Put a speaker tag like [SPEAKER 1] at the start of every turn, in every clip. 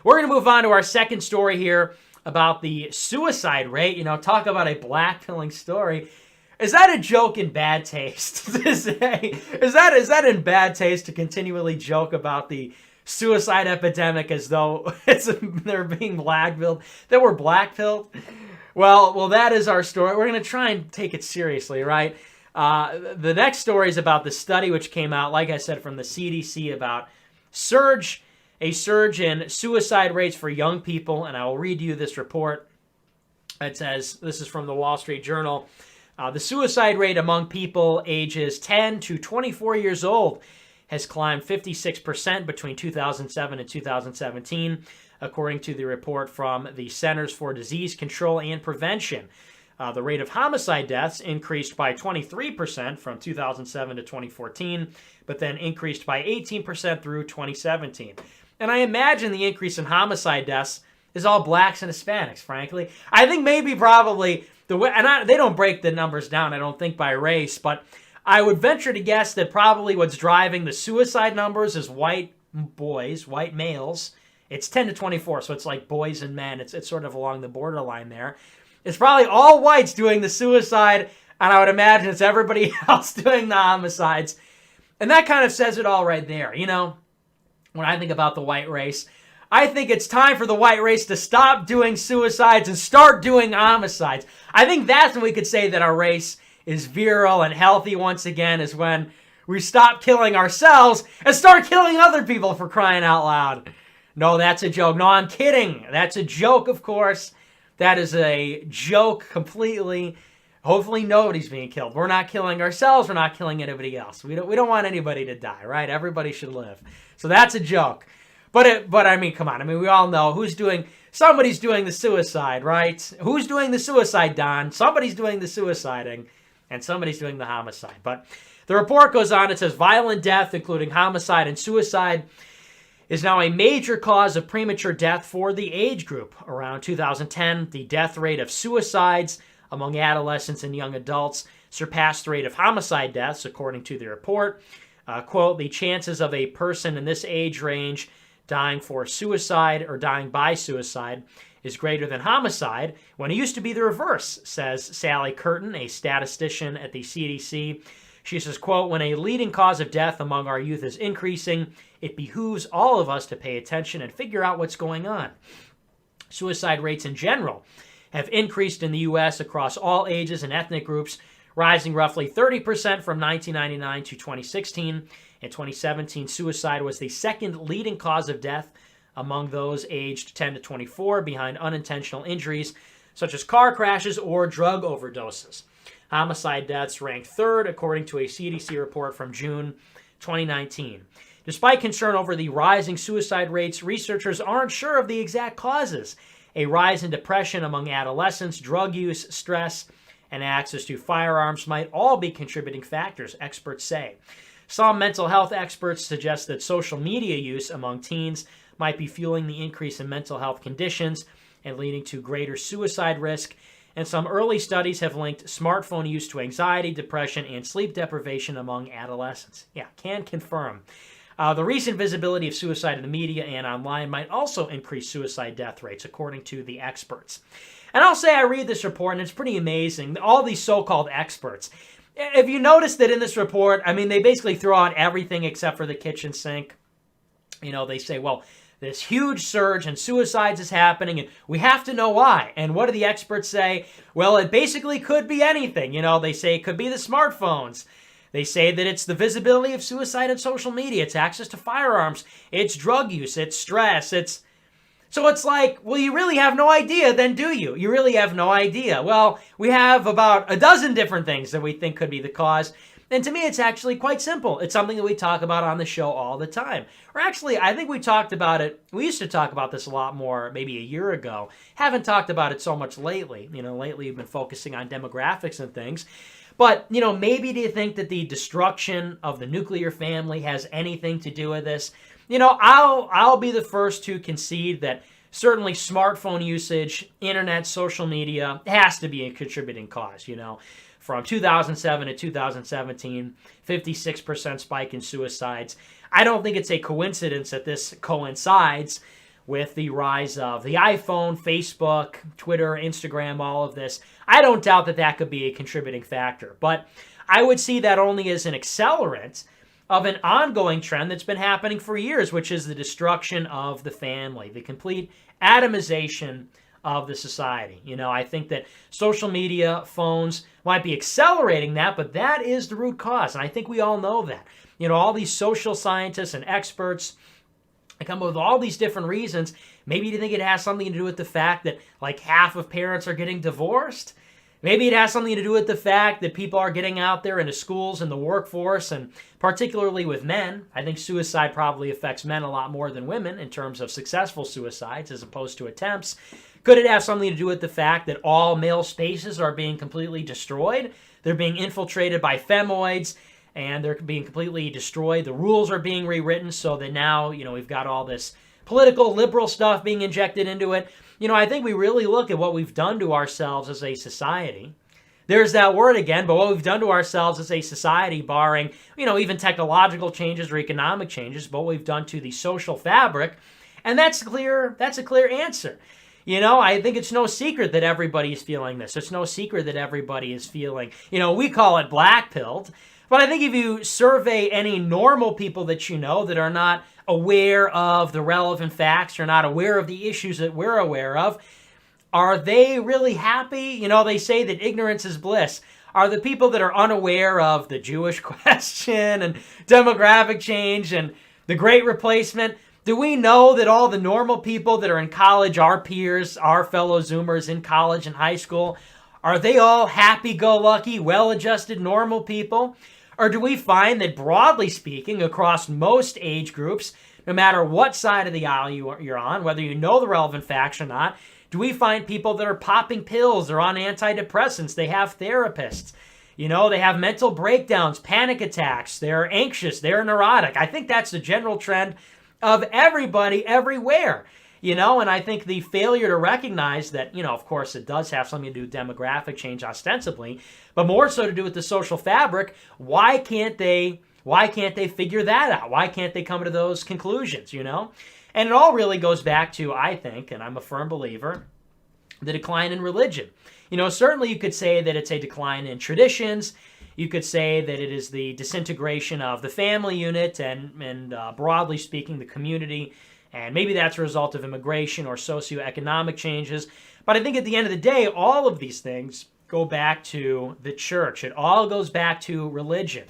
[SPEAKER 1] We're going to move on to our second story here about the suicide rate. Talk about a black-pilling story. Is that a joke in bad taste to say? Is that in bad taste to continually joke about the suicide epidemic as though they're being black-pilled? That we're black-pilled? Well, that is our story. We're going to try and take it seriously, right? The next story is about the study which came out, like I said, from the CDC about a surge in suicide rates for young people, and I will read you this report. It says, this is from the Wall Street Journal, the suicide rate among people ages 10 to 24 years old has climbed 56% between 2007 and 2017, according to the report from the Centers for Disease Control and Prevention. The rate of homicide deaths increased by 23% from 2007 to 2014, but then increased by 18% through 2017. And I imagine the increase in homicide deaths is all blacks and Hispanics, frankly. I think probably, they don't break the numbers down, I don't think, by race, but I would venture to guess that probably what's driving the suicide numbers is white boys, white males. It's 10 to 24, so it's like boys and men. It's sort of along the borderline there. It's probably all whites doing the suicide, and I would imagine it's everybody else doing the homicides. And that kind of says it all right there, when I think about the white race. I think it's time for the white race to stop doing suicides and start doing homicides. I think that's when we could say that our race is virile and healthy once again, is when we stop killing ourselves and start killing other people, for crying out loud. No, that's a joke. No, I'm kidding. That's a joke, of course. That is a joke completely. Hopefully nobody's being killed. We're not killing ourselves. We're not killing anybody else. We don't want anybody to die, right? Everybody should live. So that's a joke. But I mean, come on. I mean, we all know somebody's doing the suicide, right? Who's doing the suicide, Don? Somebody's doing the suiciding, and somebody's doing the homicide. But the report goes on. It says violent death, including homicide and suicide, is now a major cause of premature death for the age group. Around 2010, the death rate of suicides among adolescents and young adults surpassed the rate of homicide deaths, according to the report. Quote, the chances of a person in this age range dying for suicide or dying by suicide is greater than homicide, when it used to be the reverse, says Sally Curtin, a statistician at the CDC. She says, quote, when a leading cause of death among our youth is increasing, it behooves all of us to pay attention and figure out what's going on. Suicide rates in general have increased in the U.S. across all ages and ethnic groups, rising roughly 30% from 1999 to 2016. In 2017, suicide was the second leading cause of death among those aged 10 to 24, behind unintentional injuries such as car crashes or drug overdoses. Homicide deaths ranked third, according to a CDC report from June 2019. Despite concern over the rising suicide rates, researchers aren't sure of the exact causes. A rise in depression among adolescents, drug use, stress, and access to firearms might all be contributing factors, experts say. Some mental health experts suggest that social media use among teens might be fueling the increase in mental health conditions and leading to greater suicide risk. And some early studies have linked smartphone use to anxiety, depression, and sleep deprivation among adolescents. Yeah, can confirm. The recent visibility of suicide in the media and online might also increase suicide death rates, according to the experts. And I'll say I read this report, and it's pretty amazing. All these so-called experts. If you notice that in this report, I mean, they basically throw out everything except for the kitchen sink. They say, well, this huge surge in suicides is happening, and we have to know why. And what do the experts say? Well, it basically could be anything. They say it could be the smartphones. They say that it's the visibility of suicide on social media. It's access to firearms. It's drug use. It's stress. So it's like, well, you really have no idea, then, do you? You really have no idea. Well, we have about a dozen different things that we think could be the cause. And to me, it's actually quite simple. It's something that we talk about on the show all the time. Or actually, I think we talked about it. We used to talk about this a lot more maybe a year ago. Haven't talked about it so much lately. Lately we've been focusing on demographics and things. But, maybe do you think that the destruction of the nuclear family has anything to do with this? I'll be the first to concede that certainly smartphone usage, internet, social media has to be a contributing cause, From 2007 to 2017, 56% spike in suicides. I don't think it's a coincidence that this coincides with the rise of the iPhone, Facebook, Twitter, Instagram, all of this. I don't doubt that that could be a contributing factor, but I would see that only as an accelerant of an ongoing trend that's been happening for years, which is the destruction of the family, the complete atomization of the society. I think that social media, phones might be accelerating that, but that is the root cause, and I think we all know that. All these social scientists and experts, they come up with all these different reasons. Maybe you think it has something to do with the fact that like half of parents are getting divorced. Maybe it has something to do with the fact that people are getting out there into schools and the workforce, and particularly with men. I think suicide probably affects men a lot more than women in terms of successful suicides as opposed to attempts. Could it have something to do with the fact that all male spaces are being completely destroyed? They're being infiltrated by femoids, and they're being completely destroyed. The rules are being rewritten so that now, we've got all this political, liberal stuff being injected into it. I think we really look at what we've done to ourselves as a society. There's that word again, but what we've done to ourselves as a society, barring, even technological changes or economic changes, but what we've done to the social fabric, and that's a clear answer. I think it's no secret that everybody is feeling this. It's no secret that everybody is feeling, we call it black-pilled. But I think if you survey any normal people that that are not aware of the relevant facts, or not aware of the issues that we're aware of, are they really happy? They say that ignorance is bliss. Are the people that are unaware of the Jewish question and demographic change and the Great Replacement, do we know that all the normal people that are in college, our peers, our fellow Zoomers in college and high school, are they all happy-go-lucky, well-adjusted, normal people? Or do we find that, broadly speaking, across most age groups, no matter what side of the aisle you're on, whether you know the relevant facts or not, do we find people that are popping pills, they're on antidepressants, they have therapists, they have mental breakdowns, panic attacks, they're anxious, they're neurotic? I think that's the general trend of everybody everywhere. And I think the failure to recognize that, of course, it does have something to do with demographic change ostensibly, but more so to do with the social fabric. Why can't they figure that out? Why can't they come to those conclusions, And it all really goes back to, I think, and I'm a firm believer, the decline in religion. Certainly you could say that it's a decline in traditions. You could say that it is the disintegration of the family unit and broadly speaking, the community. And maybe that's a result of immigration or socioeconomic changes. But I think at the end of the day, all of these things go back to the church. It all goes back to religion.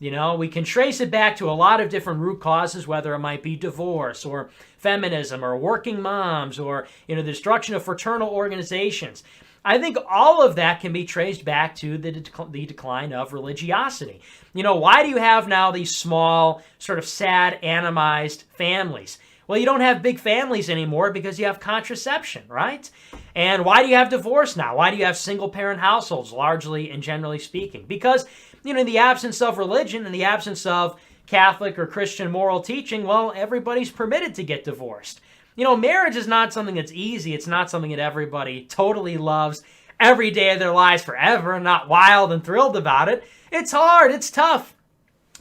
[SPEAKER 1] We can trace it back to a lot of different root causes, whether it might be divorce or feminism or working moms or, the destruction of fraternal organizations. I think all of that can be traced back to the decline of religiosity. Why do you have now these small, sort of sad, atomized families? Well, you don't have big families anymore because you have contraception, right? And why do you have divorce now? Why do you have single-parent households, largely and generally speaking? Because, in the absence of religion, in the absence of Catholic or Christian moral teaching, well, everybody's permitted to get divorced. Marriage is not something that's easy. It's not something that everybody totally loves every day of their lives forever and not wild and thrilled about it. It's hard. It's tough.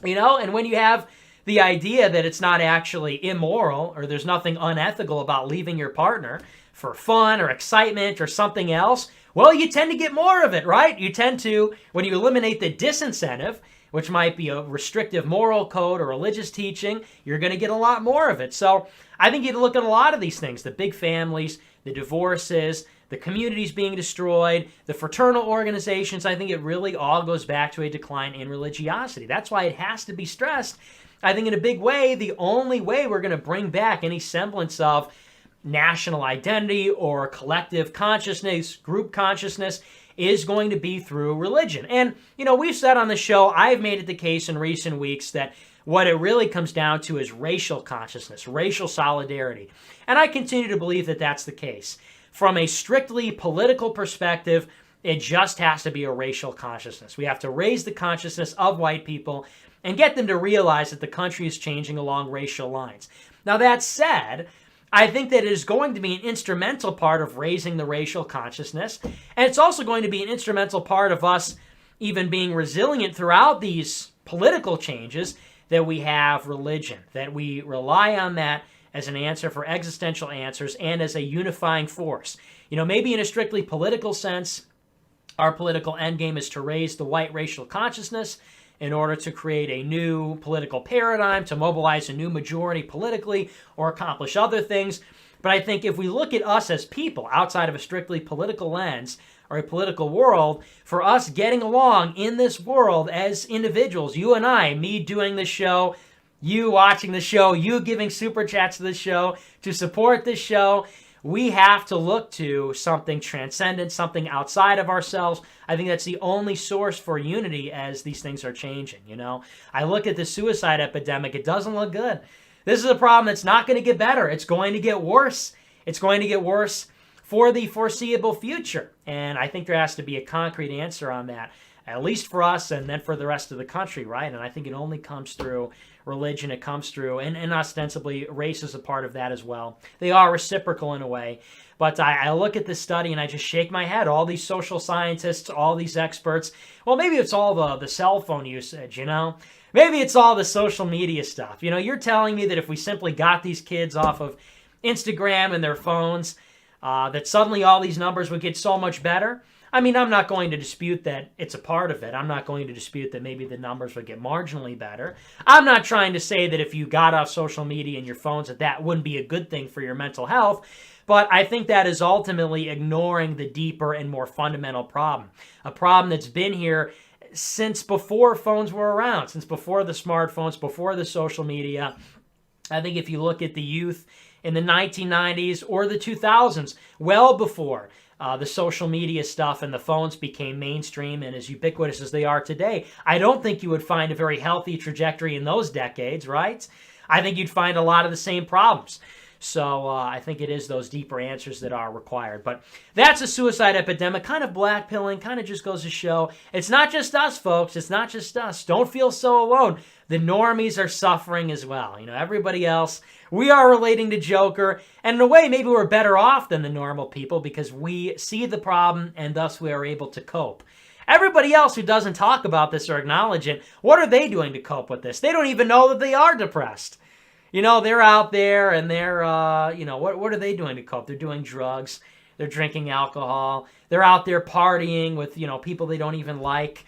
[SPEAKER 1] And when you have the idea that it's not actually immoral or there's nothing unethical about leaving your partner for fun or excitement or something else, well, you tend to get more of it, right? You tend to, when you eliminate the disincentive, which might be a restrictive moral code or religious teaching, you're going to get a lot more of it. So I think you look at a lot of these things, the big families, the divorces, the communities being destroyed, the fraternal organizations. I think it really all goes back to a decline in religiosity. That's why it has to be stressed. I think in a big way, the only way we're going to bring back any semblance of national identity or collective consciousness, group consciousness, is going to be through religion. And, we've said on the show, I've made it the case in recent weeks that what it really comes down to is racial consciousness, racial solidarity. And I continue to believe that that's the case. From a strictly political perspective, it just has to be a racial consciousness. We have to raise the consciousness of white people and get them to realize that the country is changing along racial lines. Now, that said, I think that it is going to be an instrumental part of raising the racial consciousness, and it's also going to be an instrumental part of us even being resilient throughout these political changes, that we have religion, that we rely on that as an answer for existential answers and as a unifying force. Maybe in a strictly political sense, our political endgame is to raise the white racial consciousness in order to create a new political paradigm, to mobilize a new majority politically, or accomplish other things. But I think if we look at us as people outside of a strictly political lens or a political world, for us getting along in this world as individuals, you and I, me doing this show, you watching the show, you giving super chats to the show, to support this show, we have to look to something transcendent, something outside of ourselves. I think that's the only source for unity as these things are changing, I look at the suicide epidemic, it doesn't look good. This is a problem that's not going to get better. It's going to get worse. It's going to get worse for the foreseeable future. And I think there has to be a concrete answer on that, at least for us and then for the rest of the country, right? And I think it only comes through religion, it comes through, and ostensibly race is a part of that as well. They are reciprocal in a way. But I look at this study and I just shake my head. All these social scientists, all these experts, well, maybe it's all the cell phone usage, Maybe it's all the social media stuff. You're telling me that if we simply got these kids off of Instagram and their phones, that suddenly all these numbers would get so much better? I mean, I'm not going to dispute that it's a part of it. I'm not going to dispute that maybe the numbers would get marginally better. I'm not trying to say that if you got off social media and your phones, that wouldn't be a good thing for your mental health. But I think that is ultimately ignoring the deeper and more fundamental problem. A problem that's been here since before phones were around, since before the smartphones, before the social media. I think if you look at the youth in the 1990s or the 2000s, well before the social media stuff and the phones became mainstream and as ubiquitous as they are today, I don't think you would find a very healthy trajectory in those decades, right? I think you'd find a lot of the same problems. So I think it is those deeper answers that are required. But that's a suicide epidemic, kind of blackpilling, kind of just goes to show it's not just us, folks. It's not just us. Don't feel so alone. The normies are suffering as well. Everybody else, we are relating to Joker. And in a way, maybe we're better off than the normal people because we see the problem and thus we are able to cope. Everybody else who doesn't talk about this or acknowledge it, what are they doing to cope with this? They don't even know that they are depressed. They're out there and they're, what are they doing to cope? They're doing drugs. They're drinking alcohol. They're out there partying with, people they don't even like.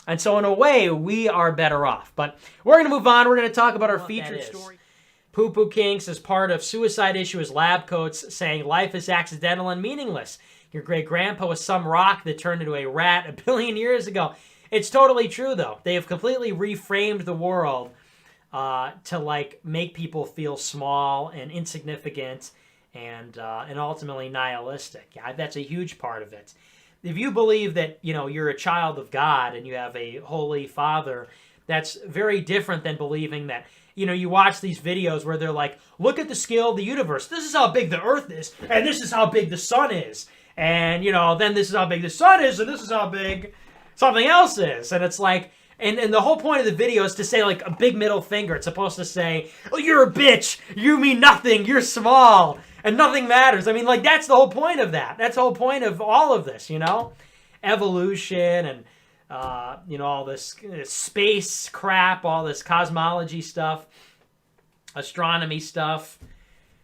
[SPEAKER 1] And so in a way, we are better off. But we're going to move on. We're going to talk about our featured story. Poo Poo Kinks as part of Suicide Issue is lab coats saying life is accidental and meaningless. Your great-grandpa was some rock that turned into a rat 1 billion years ago. It's totally true, though. They have completely reframed the world to make people feel small and insignificant and ultimately nihilistic. Yeah, that's a huge part of it. If you believe that you're a child of God and you have a holy Father, that's very different than believing that you watch these videos where they're like, look at the scale of the universe. This is how big the Earth is, and this is how big the sun is, and then this is how big the sun is, and this is how big something else is, and it's like. And the whole point of the video is to say, a big middle finger. It's supposed to say, oh, you're a bitch. You mean nothing. You're small. And nothing matters. I mean, that's the whole point of that. That's the whole point of all of this, Evolution and, all this space crap, all this cosmology stuff, astronomy stuff.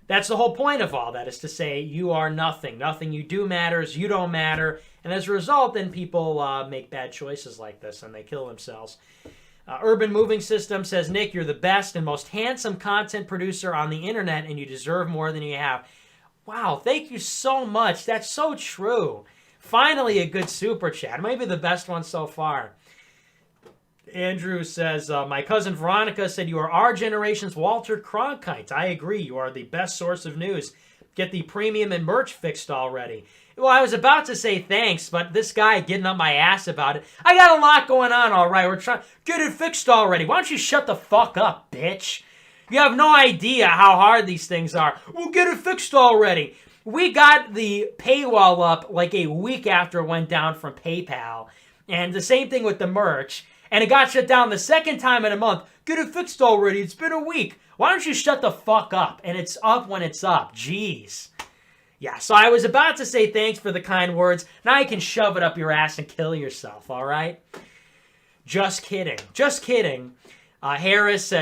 [SPEAKER 1] That's the whole point of all that, is to say you are nothing. Nothing you do matters. You don't matter. And as a result, then people make bad choices like this and they kill themselves. Urban Moving System says, Nick, you're the best and most handsome content producer on the internet and you deserve more than you have. Wow, thank you so much. That's so true. Finally, a good super chat. Maybe the best one so far. Andrew says, my cousin Veronica said, you are our generation's Walter Cronkite. I agree. You are the best source of news. Get the premium and merch fixed already. Well, I was about to say thanks, but this guy getting up my ass about it. I got a lot going on, all right. We're trying get it fixed already. Why don't you shut the fuck up, bitch? You have no idea how hard these things are. We'll get it fixed already. We got the paywall up like a week after it went down from PayPal. And the same thing with the merch. And it got shut down the second time in a month. Get it fixed already. It's been a week. Why don't you shut the fuck up? And it's up when it's up. Jeez. Yeah, so I was about to say thanks for the kind words. Now you can shove it up your ass and kill yourself, all right? Just kidding. Just kidding. Harris said,